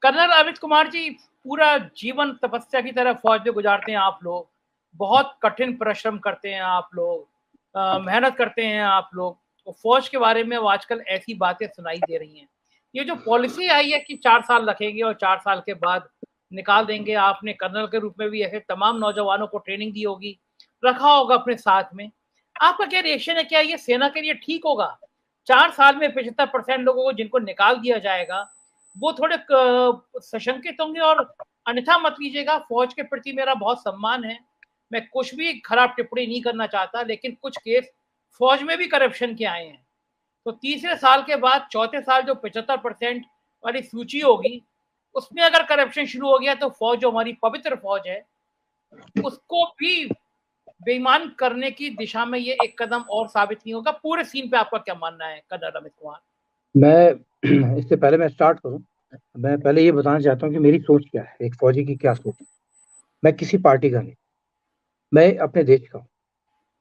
Colonel Amit Kumar ji, पूरा जीवन तपस्या की तरह फौज में गुजारते हैं आप लोग। बहुत कठिन परिश्रम करते हैं आप लोग, मेहनत करते हैं आप लोग। तो फौज के बारे में अब आजकल ऐसी बातें सुनाई दे रही हैं। ये जो पॉलिसी आई है कि 4 साल रखेंगे और 4 साल के बाद निकाल देंगे, आपने कर्नल के रूप में भी ऐसे तमाम नौजवानों को ट्रेनिंग दी होगी, रखा होगा अपने साथ में। आपका क्या रिएक्शन है? क्या ये सेना के लिए ठीक होगा? 4 साल में 75% लोगों को जिनको निकाल दिया जाएगा, वो थोड़े सशंकित होंगे। और अन्यथा मत लीजिएगा, फौज के प्रति मेरा बहुत सम्मान है, मैं कुछ भी खराब टिप्पणी नहीं करना चाहता, लेकिन कुछ केस फौज में भी करप्शन के आए हैं। तो तीसरे साल के बाद चौथे साल जो 75% वाली सूची होगी, उसमें अगर करप्शन शुरू हो गया तो फौज, जो हमारी पवित्र फौज है, उसको भी बेईमान करने की दिशा में ये एक कदम और साबित नहीं होगा। पूरे सीन पे आपका क्या मानना है कर्नल अमित कुमार? मैं इससे पहले मैं स्टार्ट करूं, मैं पहले ये बताना चाहता हूं कि मेरी सोच क्या है, एक फौजी की क्या सोच है। मैं किसी पार्टी का नहीं, मैं अपने देश का हूं।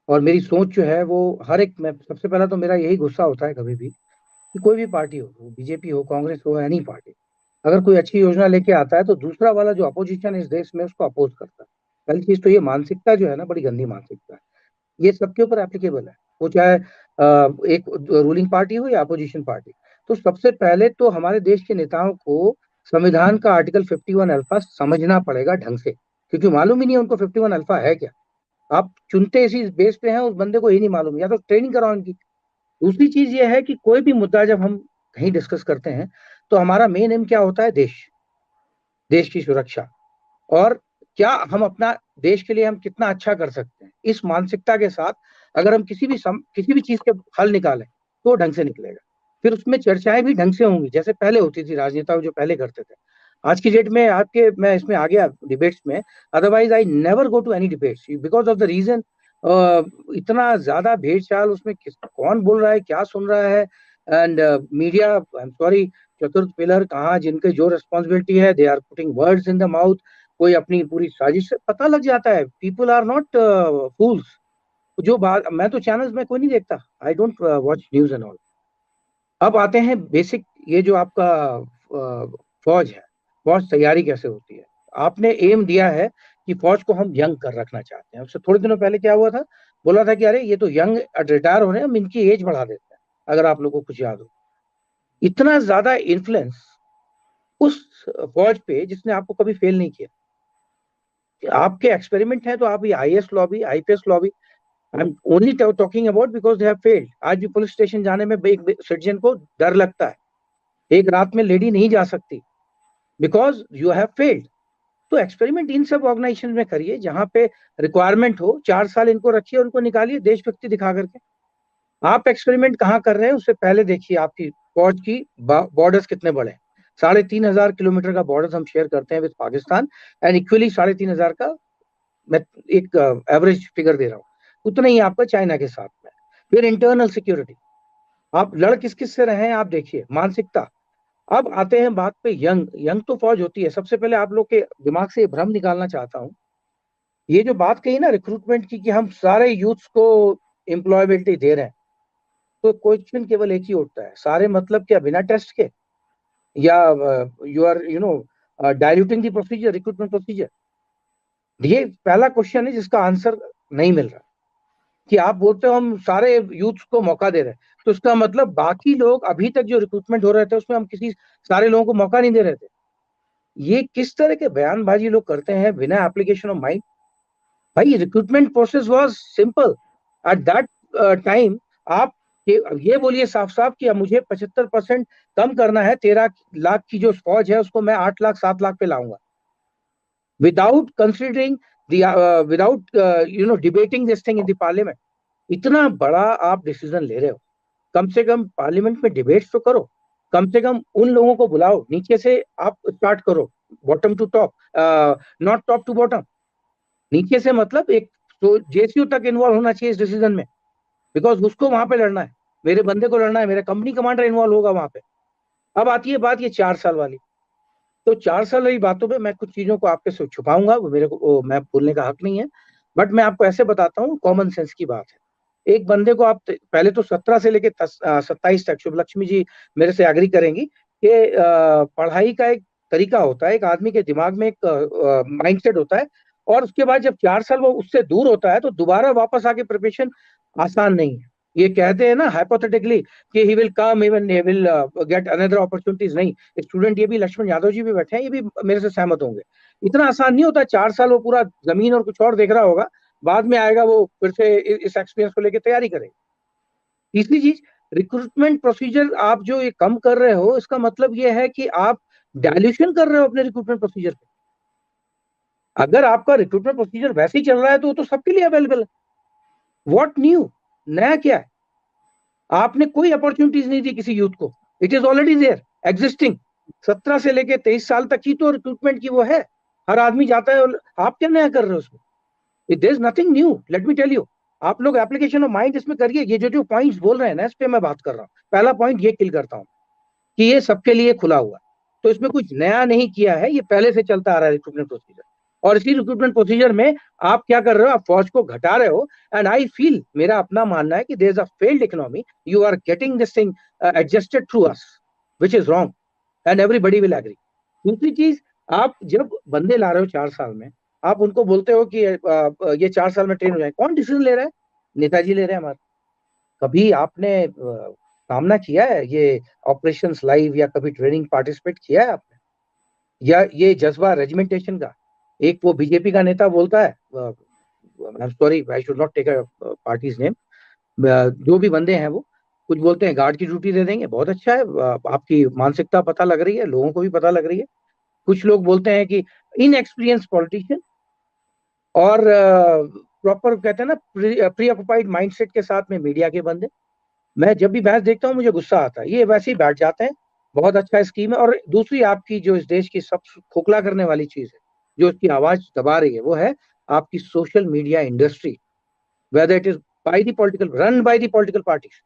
और मेरी सोच जो है वो हर एक, मैं सबसे पहला तो मेरा यही गुस्सा होता है कभी भी कि कोई भी पार्टी हो, वो बीजेपी हो, कांग्रेस हो, एनी पार्टी, अगर कोई अच्छी योजना लेके आता है तो दूसरा वाला जो अपोजिशन इस देश में उसको अपोज करता है। पहली चीज तो ये मानसिकता जो है ना, बड़ी गंदी मानसिकता है। ये सबके ऊपर एप्लीकेबल है, वो चाहे एक रूलिंग पार्टी हो या अपोजिशन पार्टी। तो सबसे पहले तो हमारे देश के नेताओं को संविधान का आर्टिकल 51 अल्फा समझना पड़ेगा ढंग से, क्योंकि मालूम ही नहीं है उनको 51 अल्फा है क्या। आप चुनते इसी बेस पे हैं, उस बंदे को ही नहीं मालूम, या तो ट्रेनिंग कराओ इनकी। दूसरी चीज ये है कि कोई भी मुद्दा जब हम कहीं डिस्कस करते हैं तो हमारा मेन एम क्या होता है, देश, देश की सुरक्षा। और क्या हम अपना देश के लिए हम कितना अच्छा कर सकते हैं, इस मानसिकता के साथ अगर हम किसी भी चीज के हल निकालें तो ढंग से निकलेगा। फिर उसमें चर्चाएं भी ढंग से होंगी, जैसे पहले होती थी, राजनेता जो पहले करते थे। आज की डेट में आपके, मैं इसमें आ गया डिबेट्स में, otherwise I never go to any debates because of the reason, इतना ज्यादा भेड़ चाल उसमें, कौन बोल रहा है, क्या सुन रहा है। And media, I am sorry, चतुर्थ पिलर कहाँ, जिनके जो रिस्पॉन्सिबिलिटी है, they are putting words in the mouth. कोई अपनी पूरी साजिश से पता लग जाता है, पीपल आर नॉट फूल्स। जो बात, मैं तो चैनल्स में कोई नहीं देखता, I don't watch news and all. अब आते हैं बेसिक, ये जो आपका फौज है, फौज तैयारी कैसे होती है। आपने एम दिया है कि फौज को हम यंग कर रखना चाहते हैं। उससे थोड़े दिनों पहले क्या हुआ था, बोला था कि अरे ये तो यंग रिटायर हो रहे हैं, हम इनकी एज बढ़ा देते हैं। अगर आप लोगों को कुछ याद हो, इतना ज्यादा इन्फ्लुएंस उस फौज पे जिसने आपको कभी फेल नहीं किया। आपके एक्सपेरिमेंट है तो आप ये IAS lobby, IPS lobby, I am only talking about because they have failed. आज भी पुलिस स्टेशन जाने में एक सिटीजन को डर लगता है, एक रात में लेडी नहीं जा सकती बिकॉज यू हैव फेल्ड। तो एक्सपेरिमेंट इन सब ऑर्गेनाइजेशन में करिए जहां पे रिक्वायरमेंट हो, 4 साल इनको रखिए और उनको निकालिए देशभक्ति दिखा करके। आप एक्सपेरिमेंट कहाँ कर रहे हैं उससे पहले देखिए आपकी फौज की बॉर्डर्स कितने बड़े हैं। 3,500 किलोमीटर का बॉर्डर हम शेयर करते हैं विद पाकिस्तान, एंड इक्वली 3,500 का, मैं एक एवरेज फिगर दे रहा हूँ, उतना ही आपका चाइना के साथ में। फिर इंटरनल सिक्योरिटी, आप लड़ किस किस से रहे हैं आप देखिए, मानसिकता। अब आते हैं बात पे, यंग यंग तो फौज होती है। सबसे पहले आप लोग के दिमाग से भ्रम निकालना चाहता हूँ। ये जो बात कही ना रिक्रूटमेंट की, कि हम सारे यूथ्स को एम्प्लॉयबिलिटी दे रहे हैं, तो क्वेश्चन केवल एक ही उठता है, सारे मतलब क्या, बिना टेस्ट के, या you are diluting the procedure, recruitment procedure. ये पहला क्वेश्चन है जिसका आंसर नहीं मिल रहा। कि आप बोलते हो हम सारे यूथ को मौका दे रहे हैं, तो इसका मतलब बाकी लोग अभी तक जो रिक्रूटमेंट हो रहे थे उसमें हम किसी सारे लोगों को मौका नहीं दे रहे थे। ये किस तरह के बयानबाजी लोग करते हैं बिना एप्लीकेशन ऑफ माइंड। भाई recruitment process was simple at that time. आप ये बोलिए साफ साफ कि अब मुझे 75% कम करना है, 13 लाख की जो फौज है उसको मैं 8 लाख 7 लाख पे लाऊंगा, without considering without debating this thing in the parliament. इतना बड़ा आप डिसीजन ले रहे हो, कम से कम पार्लियामेंट में डिबेट्स तो करो। कम से कम उन लोगों को बुलाओ, नीचे से आप स्टार्ट करो, bottom to top, not top to bottom. नीचे से मतलब एक, तो जेसीयू तक इन्वॉल्व होना चाहिए इस डिसीजन में, बिकॉज उसको वहां पे लड़ना है, मेरे बंदे को लड़ना है, मेरा कंपनी कमांडर इन्वॉल्व होगा वहां पे। अब आती है बात ये 4 साल वाली। तो 4 साल वाली बातों पे मैं कुछ चीजों को आपके से छुपाऊंगा, वो मेरे को मैं बोलने का हक नहीं है। बट मैं आपको ऐसे बताता हूँ, कॉमन सेंस की बात है। एक बंदे को आप पहले तो 17 से लेके 27 तक, शुभ लक्ष्मी जी मेरे से एग्री करेंगी कि पढ़ाई का एक तरीका होता है, एक आदमी के दिमाग में एक माइंडसेट होता है, और उसके बाद जब 4 साल वो उससे दूर होता है तो दोबारा वापस आके प्रिपरेशन आसान नहीं है। ये कहते हैं ना हाइपोथेटिकली कि he will come, even he will get another opportunities, नहीं। स्टूडेंट ये भी, लक्ष्मण यादव जी भी बैठे हैं, ये भी मेरे से सहमत होंगे। इतना आसान नहीं होता, 4 साल वो पूरा जमीन और कुछ और देख रहा होगा, बाद में आएगा वो फिर से इस एक्सपीरियंस को लेकर तैयारी करेगा। तीसरी चीज, रिक्रूटमेंट प्रोसीजर आप जो ये कम कर रहे हो, इसका मतलब ये है कि आप डायल्यूशन कर रहे हो अपने रिक्रूटमेंट प्रोसीजर पे। अगर आपका रिक्रूटमेंट प्रोसीजर वैसे ही चल रहा है तो वो तो सबके लिए अवेलेबल है। व्हाट न्यू, नया क्या है? आपने कोई अपॉर्चुनिटीज नहीं दी किसी यूथ को, it is already their existing. 17 से लेके 23 साल तक की तो रिक्रूटमेंट की वो है, हर आदमी जाता है, और आप क्या नया कर रहे हो उसमें? There is nothing new, let me tell you. आप लोग एप्लीकेशन ऑफ माइंड इसमें करिए, ये जो पॉइंट्स बोल रहे हैं ना, इस पे मैं बात कर रहा हूँ। पहला पॉइंट ये किल करता हूँ कि ये सबके लिए खुला हुआ, तो इसमें कुछ नया नहीं किया है, ये पहले से चलता आ रहा है रिक्रूटमेंट प्रोसीजर। और इसी रिक्रूटमेंट प्रोसीजर में आप क्या कर रहे हो, आप फौज को घटा रहे हो। एंड आई फील, मेरा अपना मानना है कि there is a failed economy, you are getting this thing adjusted through us, which is wrong, and everybody will agree. दूसरी चीज, आप जब बंदे ला रहे हो 4 साल में, आप उनको बोलते हो कि ये 4 साल में ट्रेन हो जाए, कौन डिसीजन ले रहा है? नेताजी ले रहे हैं हमारे। कभी आपने सामना किया है ये ऑपरेशंस लाइव, या कभी ट्रेनिंग पार्टिसिपेट किया है आपने? या ये जज्बा रेजिमेंटेशन का, एक वो बीजेपी का नेता बोलता है, I am sorry I should not take a party's name, जो भी बंदे हैं वो कुछ बोलते हैं गार्ड की ड्यूटी दे देंगे, बहुत अच्छा है, आपकी मानसिकता पता लग रही है, लोगों को भी पता लग रही है। कुछ लोग बोलते हैं कि इनएक्सपीरियंस पॉलिटिशियन और प्रॉपर कहते हैं ना प्री ऑक्युपाइड माइंडसेट के साथ में मीडिया के बंदे। मैं जब भी मैच देखता हूँ मुझे गुस्सा आता है, ये वैसे ही बैठ जाते हैं, बहुत अच्छा स्कीम है। और दूसरी आपकी जो इस देश की सब खोखला करने वाली चीज है, जो इसकी आवाज दबा रही है, वो है आपकी social media industry, whether it is by the political, run by the political parties.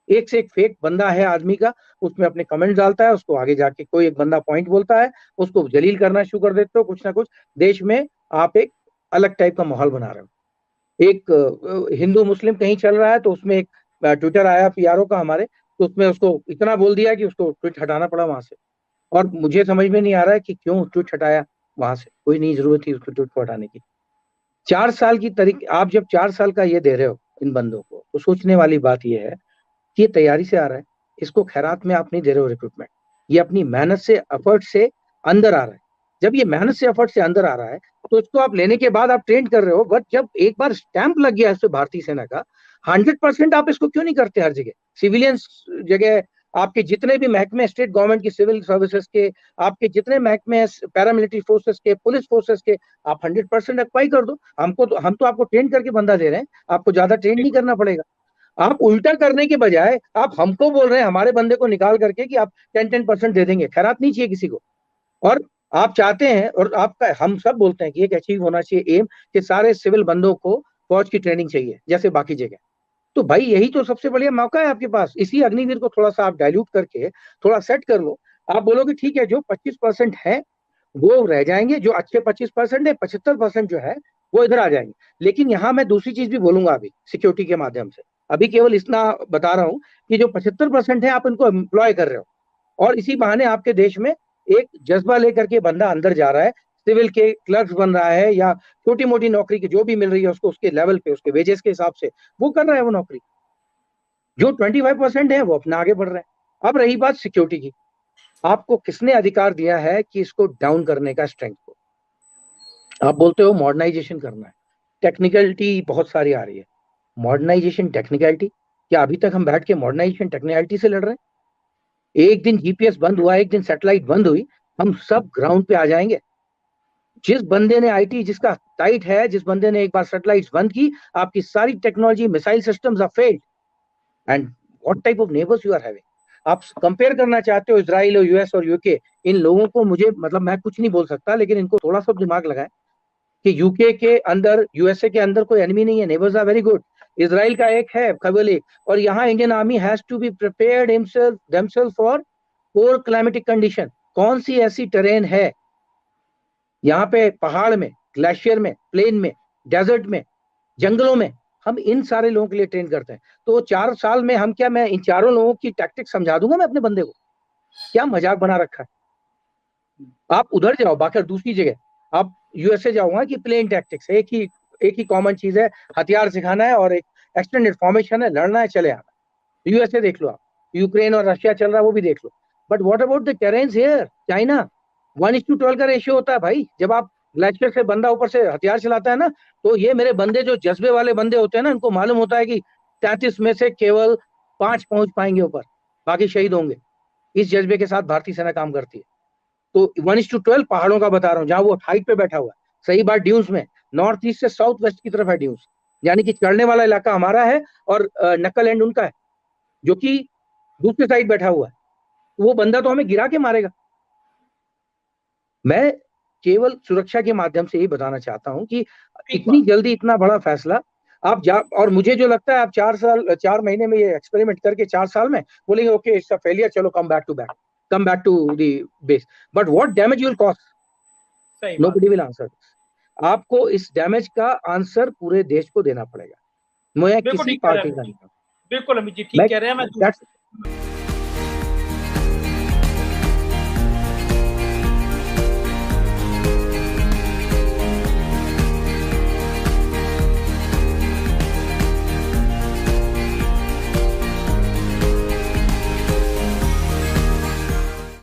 एक से एक फेक बंदा है आदमी का, उसमें अपने कमेंट डालता है, उसको आगे जाके कोई एक बंदा पॉइंट बोलता है, उसको जलील करना शुरू कर देते हो, कुछ ना कुछ देश में आप एक अलग टाइप का माहौल बना रहे हो। एक हिंदू मुस्लिम कहीं चल रहा है तो उसमें एक ट्विटर आया पीआरओ का हमारे, तो उसमें उसको इतना बोल दिया कि उसको ट्वीट हटाना पड़ा वहां से। और मुझे समझ में नहीं आ रहा है कि क्यों ट्वीट हटाया वहां से, कोई नहीं जरूरत थी उसको ट्वीट को हटाने की। 4 साल की तरीके, आप जब 4 साल का ये दे रहे हो इन बंदों को, तो सोचने वाली बात ये है कि ये तैयारी से आ रहा है, इसको खैरात में आप नहीं दे रहे हो रिक्रूटमेंट, ये अपनी मेहनत से एफर्ट से अंदर आ रहा है। जब ये मेहनत से एफर्ट से अंदर आ रहा है तो इसको आप लेने के बाद आप ट्रेन कर रहे हो, बट जब एक बार स्टैंप लग गया इस पे भारतीय सेना का, 100% आप इसको क्यों नहीं करते हर जगह? सिविलियन जगह आपके जितने भी महकमे स्टेट गवर्नमेंट की सिविल सर्विसेज के, आपके जितने महकमे पैरामिलिट्री फोर्सेस के, पुलिस फोर्सेस के, आप 100% अक्वाई कर दो। हमको तो, हम तो आपको ट्रेन करके बंदा दे रहे हैं, आपको ज्यादा ट्रेन नहीं करना पड़ेगा। आप उल्टा करने के बजाय आप हमको बोल रहे हैं हमारे बंदे को निकाल करके कि आप 10% दे देंगे। खैरात नहीं चाहिए किसी को। और आप चाहते हैं, और आपका, हम सब बोलते हैं कि एक अचीव होना चाहिए एम, कि सारे सिविल बंदों को फौज की ट्रेनिंग चाहिए जैसे बाकी जगह। तो भाई यही तो सबसे बढ़िया मौका है आपके पास, इसी अग्निवीर को थोड़ा सा आप डाइल्यूट करके थोड़ा सेट कर लो। आप बोलोगे ठीक है, जो 25% है वो रह जाएंगे, जो अच्छे 25% है, 75% जो है वो इधर आ जाएंगे। लेकिन यहाँ मैं दूसरी चीज भी बोलूंगा अभी सिक्योरिटी के माध्यम से, अभी केवल इतना बता रहा हूँ कि जो 75% है आप इनको एम्प्लॉय कर रहे हो, और इसी बहाने आपके देश में एक जज्बा लेकर के बंदा अंदर जा रहा है, सिविल के क्लर्क्स बन रहा है, या छोटी मोटी नौकरी की जो भी मिल रही है उसको उसके लेवल पे, उसके वेजेस के हिसाब से वो कर रहा है वो नौकरी। जो 25% है वो अपना आगे बढ़ रहे हैं। अब रही बात सिक्योरिटी की, आपको किसने अधिकार दिया है कि इसको डाउन करने का, स्ट्रेंथ को? आप बोलते हो मॉडर्नाइजेशन करना है, टेक्निकलिटी बहुत सारी आ रही है। मॉडर्नाइजेशन टेक्निकलिटी, क्या अभी तक हम बैठ के मॉडर्नाइजेशन टेक्निकलिटी से लड़ रहे हैं? एक दिन जीपीएस बंद हुआ, एक दिन सैटेलाइट बंद हुई, हम सब ग्राउंड पे आ जाएंगे। जिस बंदे ने आईटी, जिसका टाइट है, जिस बंदे ने एक बार सैटेलाइट बंद की, आपकी सारी technology, missile systems are failed. And what type of neighbours you are having? आप कंपेयर करना चाहते हो इजराइल और यूएस और यूके, इन लोगों को मुझे, मतलब मैं कुछ नहीं बोल सकता, लेकिन इनको थोड़ा सा दिमाग लगाए कि यूके के अंदर, यूएसए के अंदर कोई एनिमी नहीं है, neighbours are very good. Israel का एक है खबल, और यहाँ Indian army has to be prepared himself themselves for poor climatic condition. कौन सी ऐसी टेरेन है यहाँ पे, पहाड़ में, ग्लेशियर में, प्लेन में, डेजर्ट में, जंगलों में, हम इन सारे लोगों के लिए ट्रेन करते हैं। तो 4 साल में हम क्या, मैं इन चारों लोगों की टैक्टिक समझा दूंगा मैं अपने बंदे को? क्या मजाक बना रखा है। आप उधर जाओ, बाकी दूसरी जगह आप यूएसए जाओ कि प्लेन टैक्टिक्स, एक ही कॉमन चीज है, हथियार सिखाना है और एक एक्सटेंडेड फॉर्मेशन है, लड़ना है, चले आना। यूएसए देख लो आप, यूक्रेन और रशिया चल रहा है वो भी देख लो। But what about the terrains here? China 1:12 का रेशियो होता है भाई। जब आप ग्लेशियर से बंदा ऊपर से हथियार चलाता है ना, तो ये मेरे बंदे जो जज्बे वाले बंदे होते हैं ना, इनको मालूम होता है कि 33 में से केवल 5 पहुंच पाएंगे ऊपर, बाकी शहीद होंगे। इस जज्बे के साथ भारतीय सेना काम करती है। तो 1:12 पहाड़ों का बता रहा हूँ, जहां वो हाइट पे बैठा हुआ है। सही बात ड्यूज में, नॉर्थ ईस्ट से साउथ वेस्ट की तरफ है ड्यूज, यानी कि चढ़ने वाला इलाका हमारा है और नक्कल एंड उनका है, जो कि दूसरी साइड बैठा हुआ है। वो बंदा तो हमें गिरा के मारेगा। मैं केवल सुरक्षा के माध्यम से ही बताना चाहता हूं कि इतनी जल्दी इतना बड़ा फैसला आप जा, और मुझे जो लगता है आप 4 महीने में ये एक्सपेरिमेंट करके 4 साल में बोलेंगे ओके इट्स अ फेलियर, चलो come back to the base, but what damage you will cost, nobody will answer. आपको इस डैमेज का आंसर पूरे देश को देना पड़ेगा। मैं किसी पार्टी का नहीं। बिल्कुल अमित जी ठीक कह रहे हैं। मैं